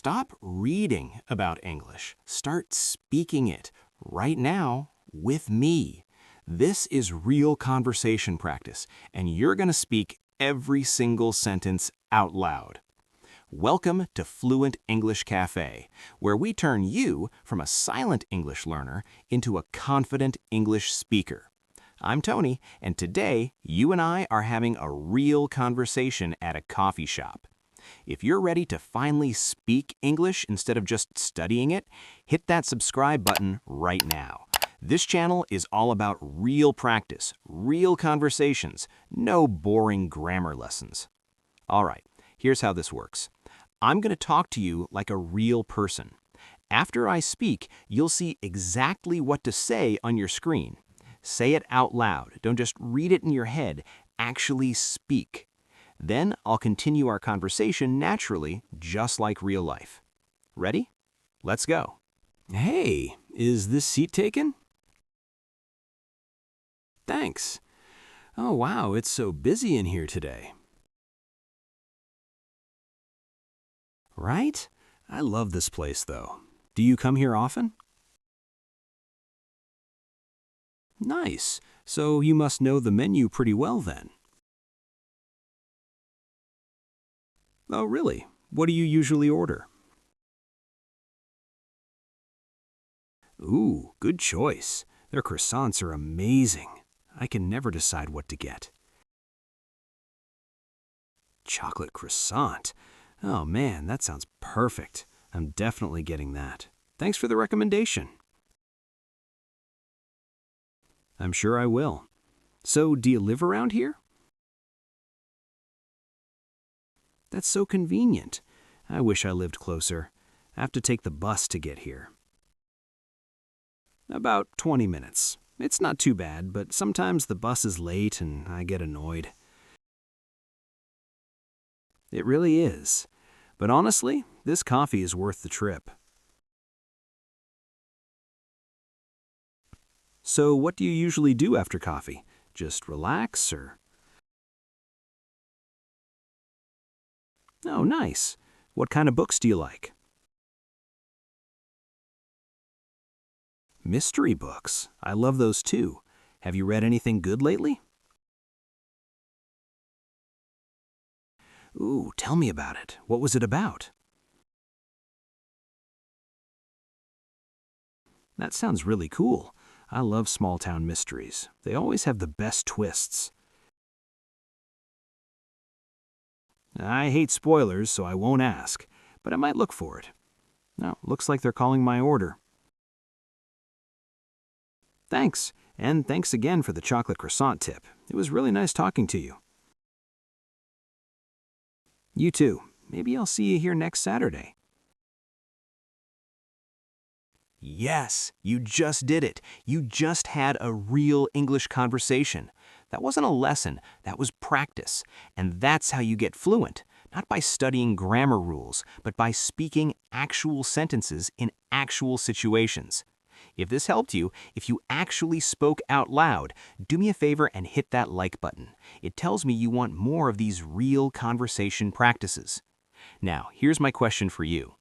Stop reading about English. Start speaking it right now with me. This is real conversation practice, and you're going to speak every single sentence out loud. Welcome to Fluent English Café, where we turn you from a silent English learner into a confident English speaker. I'm Tony, and today you and I are having a real conversation at a coffee shop. If you're ready to finally speak English instead of just studying it, hit that subscribe button right now. This channel is all about real practice, real conversations, no boring grammar lessons. All right, here's how this works. I'm going to talk to you like a real person. After I speak, you'll see exactly what to say on your screen. Say it out loud. Don't just read it in your head. Actually speak. Then I'll continue our conversation naturally, just like real life. Ready? Let's go. Hey, is this seat taken? Thanks. Oh, wow, it's so busy in here today. Right? I love this place, though. Do you come here often? Nice. So you must know the menu pretty well then. Oh, really? What do you usually order? Ooh, good choice. Their croissants are amazing. I can never decide what to get. Chocolate croissant. Oh man, that sounds perfect. I'm definitely getting that. Thanks for the recommendation. I'm sure I will. So, do you live around here? That's so convenient. I wish I lived closer. I have to take the bus to get here. About 20 minutes. It's not too bad, but sometimes the bus is late and I get annoyed. It really is. But honestly, this coffee is worth the trip. So what do you usually do after coffee? Just relax or... Oh, nice. What kind of books do you like? Mystery books. I love those too. Have you read anything good lately? Ooh, tell me about it. What was it about? That sounds really cool. I love small-town mysteries. They always have the best twists. I hate spoilers, so I won't ask, but I might look for it. Now, looks like they're calling my order. Thanks, and thanks again for the chocolate croissant tip. It was really nice talking to you. You too. Maybe I'll see you here next Saturday. Yes, you just did it. You just had a real English conversation. That wasn't a lesson, that was practice. And that's how you get fluent, not by studying grammar rules, but by speaking actual sentences in actual situations. If this helped you, if you actually spoke out loud, do me a favor and hit that like button. It tells me you want more of these real conversation practices. Now, here's my question for you.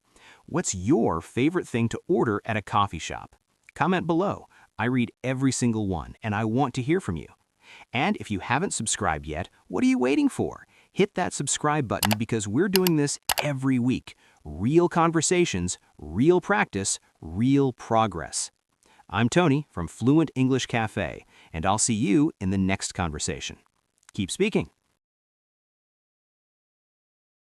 What's your favorite thing to order at a coffee shop? Comment below. I read every single one, and I want to hear from you. And if you haven't subscribed yet, what are you waiting for? Hit that subscribe button because we're doing this every week. Real conversations, real practice, real progress. I'm Tony from Fluent English Café, and I'll see you in the next conversation. Keep speaking.